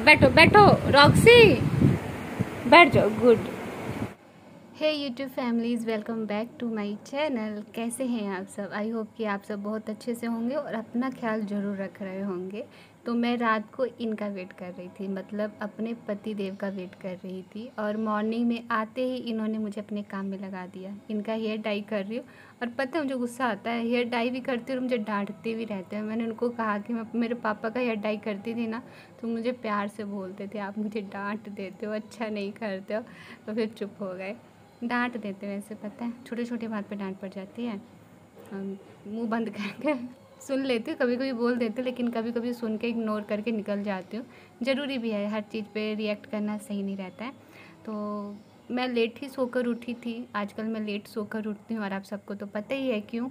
अब बैठो बैठो रॉक्सी, बैठ जाओ। Good. Hey YouTube families, welcome back to my channel. कैसे हैं आप सब? आई होप कि आप सब बहुत अच्छे से होंगे और अपना ख्याल ज़रूर रख रहे होंगे। तो मैं रात को इनका वेट कर रही थी, मतलब अपने पति देव का वेट कर रही थी, और मॉर्निंग में आते ही इन्होंने मुझे अपने काम में लगा दिया। इनका हेयर डाई कर रही हूँ और पता है मुझे गुस्सा आता है, हेयर डाई भी करती हूँ और मुझे डांटते भी रहते हैं। मैंने उनको कहा कि मैं मेरे पापा का हेयर डाई करती थी ना, तो मुझे प्यार से बोलते थे, आप मुझे डांट देते हो, अच्छा नहीं करते हो। तो फिर चुप हो गए। डांट देते वैसे, पता है छोटे छोटे बात पे डांट पड़ जाती है। मुंह बंद करके सुन लेती हूँ, कभी कभी बोल देते, लेकिन कभी कभी सुन के इग्नोर करके निकल जाती हूँ। ज़रूरी भी है, हर चीज़ पे रिएक्ट करना सही नहीं रहता है। तो मैं लेट ही सोकर उठी थी, आजकल मैं लेट सोकर उठती हूँ और आप सबको तो पता ही है क्यों।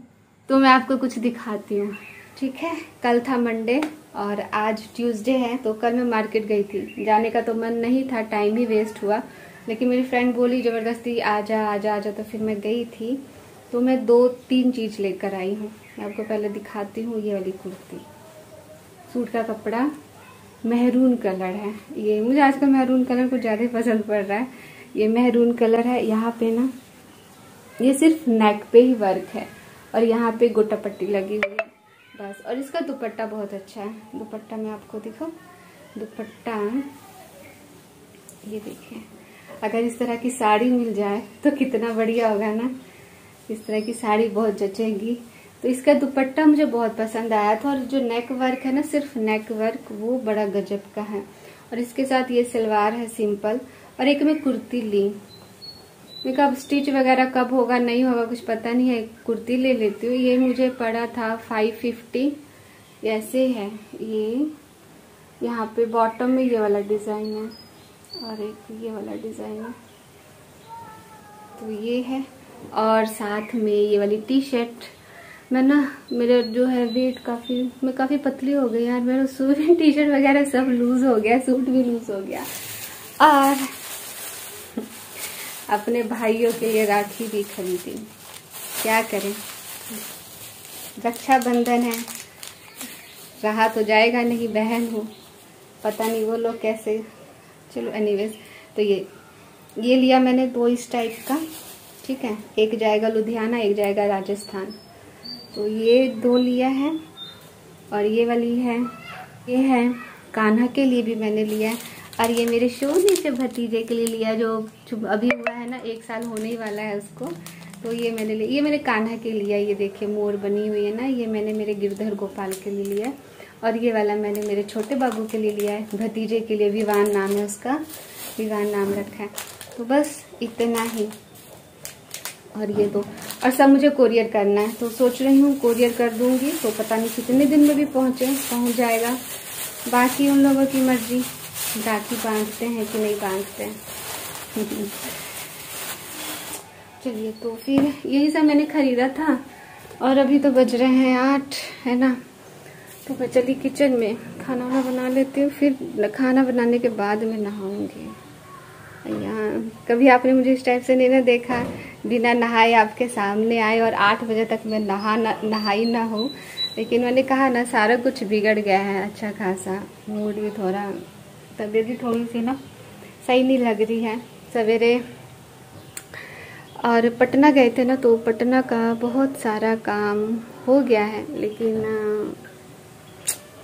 तो मैं आपको कुछ दिखाती हूँ, ठीक है। कल था मंडे और आज ट्यूसडे है। तो कल मैं मार्केट गई थी, जाने का तो मन नहीं था, टाइम ही वेस्ट हुआ, लेकिन मेरी फ्रेंड बोली ज़बरदस्ती आजा आजा आजा, तो फिर मैं गई थी। तो मैं 2-3 चीज़ लेकर आई हूँ। मैं आपको पहले दिखाती हूँ। ये वाली कुर्ती, सूट का कपड़ा, मेहरून कलर है। ये मुझे आजकल मेहरून कलर कुछ ज़्यादा ही पसंद पड़ रहा है। ये मेहरून कलर है। यहाँ पे ना ये सिर्फ नेक पे ही वर्क है और यहाँ पे गोटा पट्टी लगी हुई है बस। और इसका दुपट्टा बहुत अच्छा है। दुपट्टा मैं आपको दिखाऊं, दुपट्टा ये देखिए। अगर इस तरह की साड़ी मिल जाए तो कितना बढ़िया होगा ना। इस तरह की साड़ी बहुत जचेगी। तो इसका दुपट्टा मुझे बहुत पसंद आया था, और जो नेक वर्क है ना, सिर्फ नेक वर्क, वो बड़ा गजब का है। और इसके साथ ये सलवार है सिंपल, और एक मैं कुर्ती ली। मैं कब स्टिच वगैरह कब होगा नहीं होगा कुछ पता नहीं है, कुर्ती ले लेती हूँ। ये मुझे पड़ा था 550, ऐसे है ये। यहाँ पे बॉटम में ये वाला डिजाइन है और एक ये वाला डिजाइन है, तो ये है। और साथ में ये वाली टी शर्ट। मैं ना, मेरा जो है वेट मैं काफ़ी पतली हो गई यार। मेरा सूट टी शर्ट वगैरह सब लूज हो गया, सूट भी लूज हो गया। और अपने भाइयों के लिए राखी भी खरीदी। क्या करें, रक्षाबंधन है, रहा तो जाएगा नहीं, बहन हूँ, पता नहीं वो लोग कैसे। चलो एनीवेज, तो ये लिया मैंने 2 इस टाइप का, ठीक है। एक जाएगा लुधियाना, एक जाएगा राजस्थान। तो ये 2 लिया है। और ये वाली है, ये है कान्हा के लिए भी मैंने लिया है। और ये मेरे शोनी से भतीजे के लिए लिया, जो अभी हुआ है ना, 1 साल होने ही वाला है उसको। तो ये मैंने लिया, ये मैंने कान्हा के लिया। ये देखिए मोर बनी हुई है ना, ये मैंने मेरे गिरधर गोपाल के लिए लिया। और ये वाला मैंने मेरे छोटे बाबू के लिए लिया है, भतीजे के लिए। विवान नाम है उसका, विवान नाम रखा है। तो बस इतना ही। और ये 2, और सब मुझे कोरियर करना है, तो सोच रही हूँ कोरियर कर दूंगी, तो पता नहीं कितने दिन में भी पहुँच जाएगा। बाकी उन लोगों की मर्जी, राखी बांधते हैं कि नहीं बांधते हैं। चलिए, तो फिर यही सब मैंने खरीदा था। और अभी तो बज रहे हैं 8, है ना। तो मैं चली किचन में, खाना वाना बना लेती हूँ, फिर खाना बनाने के बाद मैं नहाऊंगी। यहाँ कभी आपने मुझे इस टाइप से नहीं ना देखा, बिना नहाए आपके सामने आए और 8 बजे तक मैं नहाई ना हूँ। लेकिन मैंने कहा ना, सारा कुछ बिगड़ गया है अच्छा खासा। मूड भी थोड़ा, तबीयत भी थोड़ी सी ना सही नहीं लग रही है। सवेरे और पटना गए थे ना, तो पटना का बहुत सारा काम हो गया है, लेकिन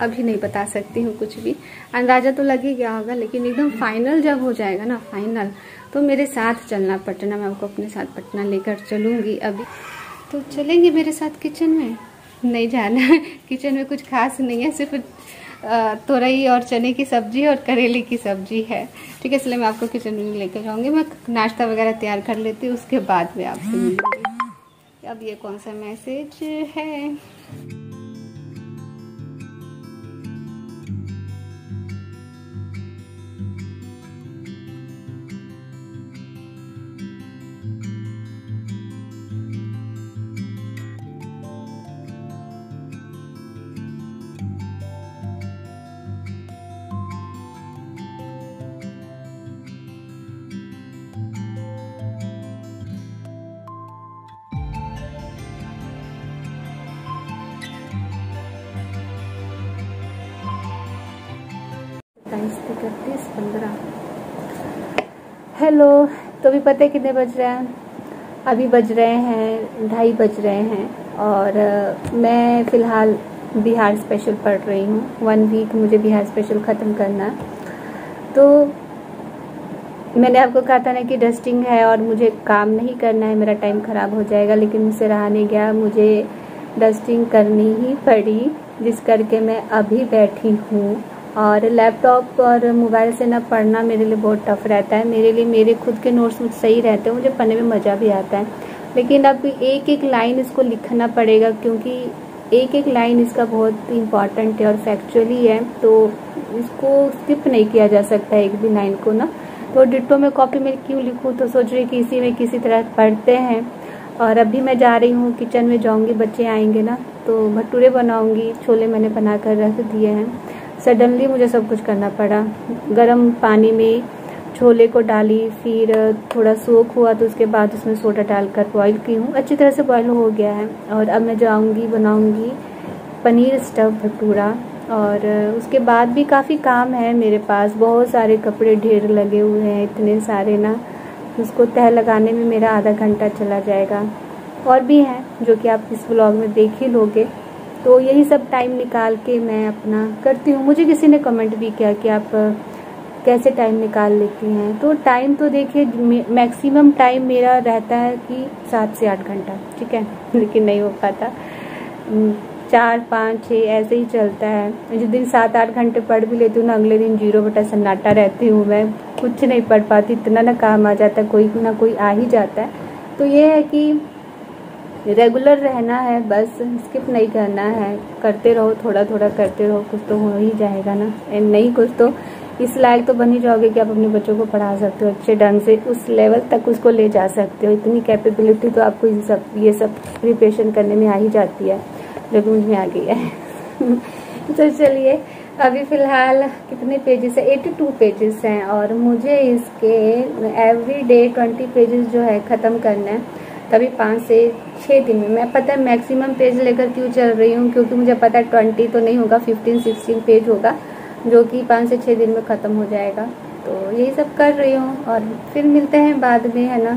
अभी नहीं बता सकती हूँ कुछ भी। अंदाज़ा तो लग ही गया होगा, लेकिन एकदम फाइनल जब हो जाएगा ना, फाइनल, तो मेरे साथ चलना पटना। मैं आपको अपने साथ पटना लेकर चलूँगी। अभी तो चलेंगे मेरे साथ किचन में? नहीं जाना किचन में कुछ खास नहीं है, सिर्फ तोरई और चने की सब्जी और करेले की सब्जी है, ठीक है। इसलिए मैं आपको किचन में लेकर जाऊँगी। मैं नाश्ता वगैरह तैयार कर लेती हूँ, उसके बाद मैं आपसे मिलूँगी। अब ये कौन सा मैसेज है? 31:15। हेलो, तो अभी पता है कितने बज रहे हैं? अभी बज रहे हैं 2:30 बज रहे हैं। और मैं फ़िलहाल बिहार स्पेशल पढ़ रही हूँ। 1 वीक मुझे बिहार स्पेशल ख़त्म करना है। तो मैंने आपको कहा था ना कि डस्टिंग है और मुझे काम नहीं करना है, मेरा टाइम ख़राब हो जाएगा, लेकिन मुझसे रहा नहीं गया, मुझे डस्टिंग करनी ही पड़ी, जिस करके मैं अभी बैठी हूँ। और लैपटॉप और मोबाइल से ना पढ़ना मेरे लिए बहुत टफ रहता है। मेरे लिए मेरे खुद के नोट्स मुझे सही रहते हैं, मुझे पढ़ने में मज़ा भी आता है, लेकिन अब एक एक लाइन इसको लिखना पड़ेगा, क्योंकि एक एक लाइन इसका बहुत इम्पॉर्टेंट है और फैक्चुअली है, तो इसको स्किप नहीं किया जा सकता एक भी लाइन को ना। तो डिट्टो में कॉपी में क्यों लिखूँ, तो सोच रही कि इसी में किसी तरह पढ़ते हैं। और अभी मैं जा रही हूँ, किचन में जाऊँगी, बच्चे आएंगे ना तो भटूरे बनाऊँगी। छोले मैंने बना कर रख दिए हैं। सडनली मुझे सब कुछ करना पड़ा। गर्म पानी में छोले को डाली, फिर थोड़ा सोख हुआ तो उसके बाद उसमें सोडा डालकर बॉईल की हूँ। अच्छी तरह से बॉईल हो गया है। और अब मैं जाऊँगी बनाऊँगी पनीर स्टफ भटूरा। और उसके बाद भी काफ़ी काम है मेरे पास, बहुत सारे कपड़े ढेर लगे हुए हैं, इतने सारे ना, उसको तह लगाने में मेरा आधा घंटा चला जाएगा। और भी हैं जो कि आप इस व्लॉग में देख ही लोगे। तो यही सब टाइम निकाल के मैं अपना करती हूँ। मुझे किसी ने कमेंट भी किया कि आप कैसे टाइम निकाल लेती हैं। तो टाइम तो देखिए मैक्सिमम टाइम मेरा रहता है कि 7 से 8 घंटा, ठीक है, लेकिन नहीं हो पाता। 4, 5, 6 ऐसे ही चलता है। जिस दिन 7-8 घंटे पढ़ भी लेती हूँ ना, अगले दिन 0 बटा सन्नाटा रहती हूँ, मैं कुछ नहीं पढ़ पाती, इतना ना काम आ जाता है, कोई ना कोई आ ही जाता है। तो ये है कि रेगुलर रहना है, बस स्किप नहीं करना है, करते रहो, थोड़ा थोड़ा करते रहो, कुछ तो हो ही जाएगा ना। नहीं कुछ तो इस लायक तो बन ही जाओगे कि आप अपने बच्चों को पढ़ा सकते हो अच्छे ढंग से, उस लेवल तक उसको ले जा सकते हो। इतनी कैपेबिलिटी तो आपको ये सब प्रिपरेशन करने में आ ही जाती है, जो कि मुझ में आ गई है। तो चलिए, अभी फ़िलहाल कितने पेजेस है? 82 पेजेस हैं और मुझे इसके एवरी डे 20 पेजेस जो है ख़त्म करना है, तभी 5 से 6 दिन में। मैं पता है मैक्सिमम पेज लेकर क्यों चल रही हूँ, क्योंकि मुझे पता है 20 तो नहीं होगा, 15-16 पेज होगा, जो कि 5 से 6 दिन में ख़त्म हो जाएगा। तो यही सब कर रही हूँ और फिर मिलते हैं बाद में, है ना।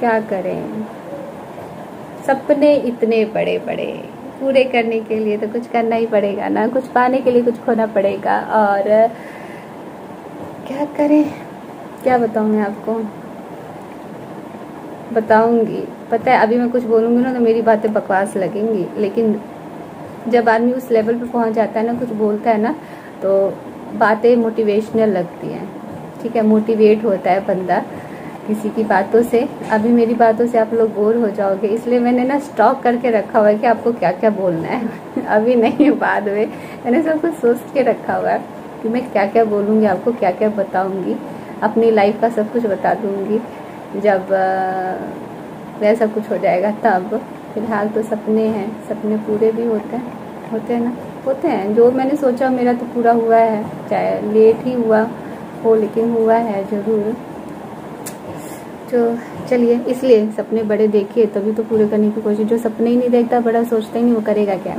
क्या करें, सपने इतने बड़े बड़े, पूरे करने के लिए तो कुछ करना ही पड़ेगा ना, कुछ पाने के लिए कुछ खोना पड़ेगा। और क्या करें, क्या बताऊँ मैं आपको, बताऊंगी। पता है अभी मैं कुछ बोलूँगी ना तो मेरी बातें बकवास लगेंगी, लेकिन जब आदमी उस लेवल पे पहुंच जाता है ना, कुछ बोलता है ना, तो बातें मोटिवेशनल लगती हैं, ठीक है, मोटिवेट होता है बंदा किसी की बातों से। अभी मेरी बातों से आप लोग बोर हो जाओगे, इसलिए मैंने ना स्टॉक करके रखा हुआ है कि आपको क्या क्या बोलना है। अभी नहीं, बाद में मैंने सब कुछ सोच के रखा हुआ है कि मैं क्या क्या बोलूँगी, आपको क्या क्या बताऊँगी, अपनी लाइफ का सब कुछ बता दूँगी जब वैसा कुछ हो जाएगा तब। फिलहाल तो सपने हैं, सपने पूरे भी होते हैं ना, होते हैं। जो मैंने सोचा मेरा तो पूरा हुआ है, चाहे लेट ही हुआ हो, लेकिन हुआ है ज़रूर। तो चलिए, इसलिए सपने बड़े देखिए तभी तो पूरे करने की कोशिश। जो सपने ही नहीं देखता, बड़ा सोचता ही नहीं, वो करेगा क्या?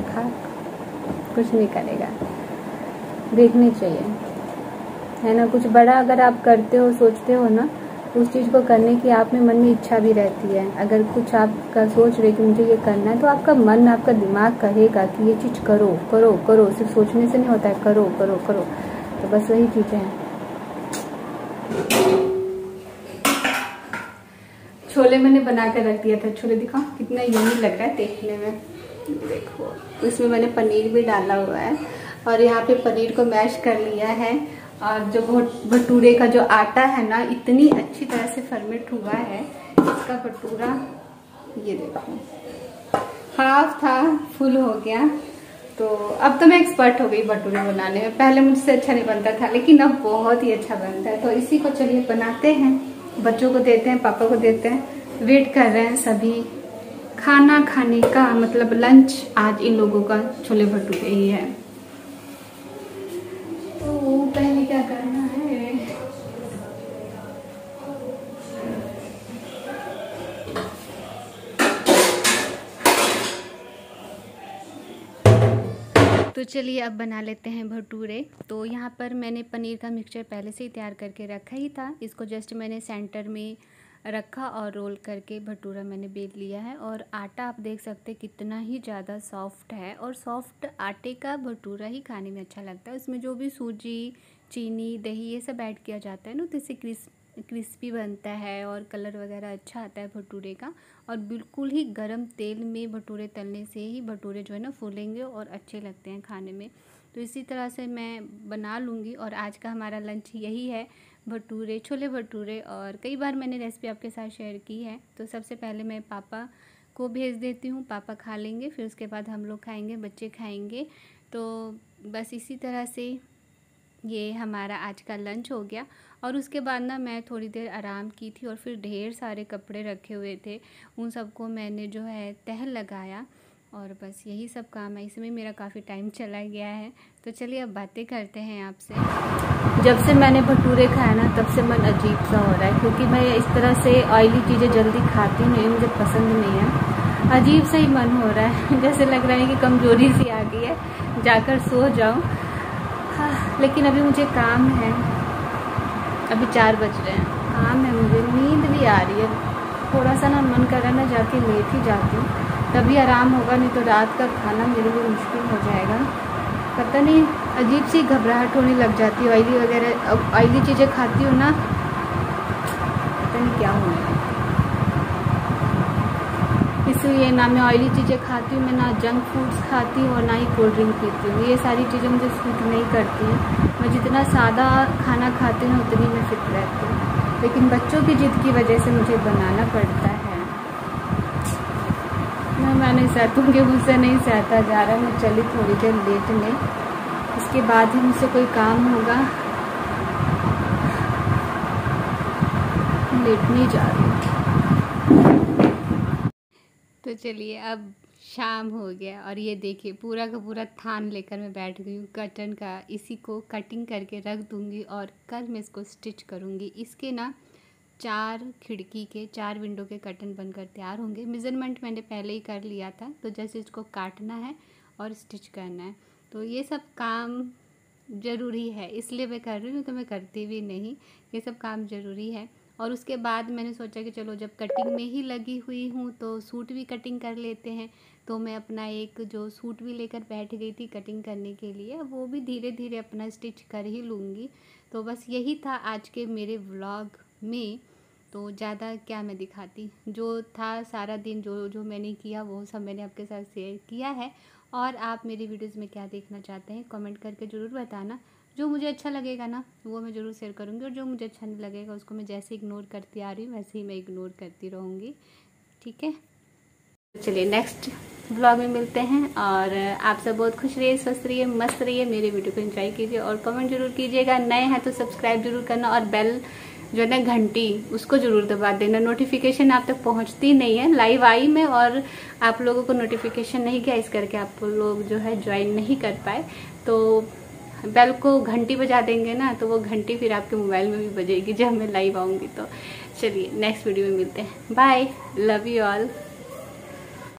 कुछ नहीं करेगा। देखने चाहिए, है ना। कुछ बड़ा अगर आप करते हो, सोचते हो ना, उस चीज़ को करने की आप में मन में इच्छा भी रहती है। अगर कुछ आपका सोच रहे कि मुझे ये करना है, तो आपका मन, आपका दिमाग कहेगा कि ये चीज़ करो करो करो। सिर्फ सोचने से नहीं होता है, करो करो करो। तो बस वही चीज़ें हैं। छोले मैंने बना कर रख दिया था। छोले दिखाओ कितना यम्मी लग रहा है देखने में, देखो। इसमें मैंने पनीर भी डाला हुआ है और यहाँ पे पनीर को मैश कर लिया है। और जो भटूरे का जो आटा है ना, इतनी अच्छी तरह से फर्मेंट हुआ है इसका भटूरा। ये देखो, हाफ था, फुल हो गया। तो अब तो मैं एक्सपर्ट हो गई भटूरे बनाने में। पहले मुझसे अच्छा नहीं बनता था, लेकिन अब बहुत ही अच्छा बनता है। तो इसी को चलिए बनाते हैं, बच्चों को देते हैं, पापा को देते हैं। वेट कर रहे हैं सभी खाना खाने का, मतलब लंच आज इन लोगों का छोले भटूरे ही है। तो पहले क्या करना है, तो चलिए अब बना लेते हैं भटूरे। तो यहाँ पर मैंने पनीर का मिक्सचर पहले से ही तैयार करके रखा ही था। इसको जस्ट मैंने सेंटर में रखा और रोल करके भटूरा मैंने बेल लिया है। और आटा आप देख सकते हैं कितना ही ज़्यादा सॉफ्ट है, और सॉफ्ट आटे का भटूरा ही खाने में अच्छा लगता है। उसमें जो भी सूजी, चीनी, दही ये सब ऐड किया जाता है ना, तो इससे क्रिस्पी बनता है और कलर वगैरह अच्छा आता है भटूरे का। और बिल्कुल ही गरम तेल में भटूरे तलने से ही भटूरे जो है ना फूलेंगे और अच्छे लगते हैं खाने में। तो इसी तरह से मैं बना लूँगी। और आज का हमारा लंच यही है, भटूरे, छोले भटूरे। और कई बार मैंने रेसिपी आपके साथ शेयर की है। तो सबसे पहले मैं पापा को भेज देती हूँ, पापा खा लेंगे, फिर उसके बाद हम लोग खाएंगे, बच्चे खाएंगे। तो बस इसी तरह से ये हमारा आज का लंच हो गया। और उसके बाद ना मैं थोड़ी देर आराम की थी, और फिर ढेर सारे कपड़े रखे हुए थे, उन सबको मैंने जो है तह लगाया। और बस यही सब काम है, इसमें मेरा काफ़ी टाइम चला गया है। तो चलिए अब बातें करते हैं आपसे। जब से मैंने भटूरे खाया ना, तब से मन अजीब सा हो रहा है, क्योंकि मैं इस तरह से ऑयली चीज़ें जल्दी खाती नहीं, मुझे पसंद नहीं है। अजीब सा ही मन हो रहा है, जैसे लग रहा है कि कमज़ोरी सी आ गई है, जाकर सो जाऊँ। हाँ, लेकिन अभी मुझे काम है, अभी 4 बज रहे हैं, काम है, मुझे नींद भी आ रही है। थोड़ा सा ना मन कर रहा है ना, जाके लेट ही जाती हूँ, तभी आराम होगा, नहीं तो रात का खाना मेरे लिए मुश्किल हो जाएगा। पता नहीं अजीब सी घबराहट होने लग जाती है, ऑयली वगैरह, ऑयली चीज़ें खाती हूँ ना, पता नहीं क्या होने लगा। इसलिए ना मैं ऑयली चीज़ें खाती हूँ, मैं ना जंक फूड्स खाती हूँ और ना ही कोल्ड ड्रिंक पीती हूँ। ये सारी चीज़ें मुझे सूट नहीं करती हैं। मैं जितना सादा खाना खाती हूँ उतनी मैं फिट रहती हूँ, लेकिन बच्चों की जिद की वजह से मुझे बनाना पड़ता है। मैं नहीं सहतूँगी, मुझसे नहीं सहता जा रहा। मैं चली थोड़ी देर लेटने, इसके बाद ही मुझसे कोई काम होगा। लेटने जा रही हूँ। तो चलिए अब शाम हो गया, और ये देखिए पूरा का पूरा थान लेकर मैं बैठ गई हूँ कर्टन का। इसी को कटिंग करके रख दूँगी, और कल मैं इसको स्टिच करूँगी। इसके ना 4 खिड़की के 4 विंडो के कर्टन बनकर तैयार होंगे। मेज़रमेंट मैंने पहले ही कर लिया था, तो जैसे इसको काटना है और स्टिच करना है। तो ये सब काम ज़रूरी है, इसलिए मैं कर रही हूँ, तो मैं करती भी नहीं, ये सब काम ज़रूरी है। और उसके बाद मैंने सोचा कि चलो जब कटिंग में ही लगी हुई हूँ तो सूट भी कटिंग कर लेते हैं। तो मैं अपना एक जो सूट भी लेकर बैठ गई थी कटिंग करने के लिए, वो भी धीरे धीरे अपना स्टिच कर ही लूँगी। तो बस यही था आज के मेरे व्लॉग में। तो ज़्यादा क्या मैं दिखाती, जो था सारा दिन जो मैंने किया वो सब मैंने आपके साथ शेयर किया है। और आप मेरी वीडियोज़ में क्या देखना चाहते हैं कमेंट करके ज़रूर बताना। जो मुझे अच्छा लगेगा ना वो मैं ज़रूर शेयर करूँगी, और जो मुझे अच्छा नहीं लगेगा उसको मैं जैसे इग्नोर करती आ रही हूँ वैसे ही मैं इग्नोर करती रहूँगी, ठीक है। चलिए नेक्स्ट ब्लॉग में मिलते हैं, और आप सब बहुत खुश रहिए, स्वस्थ रहिए, मस्त रहिए, मेरे वीडियो को एंजॉय कीजिए, और कमेंट जरूर कीजिएगा। नए हैं तो सब्सक्राइब जरूर करना, और बेल जो है ना घंटी उसको ज़रूर दबा देना। नोटिफिकेशन आप तक पहुंचती नहीं है, लाइव आई में और आप लोगों को नोटिफिकेशन नहीं गया, इस करके आप लोग जो है ज्वाइन नहीं कर पाए। तो बेल को घंटी बजा देंगे ना, तो वो घंटी फिर आपके मोबाइल में भी बजेगी जब मैं लाइव आऊँगी। तो चलिए नेक्स्ट वीडियो में मिलते हैं, बाय, लव यू ऑल।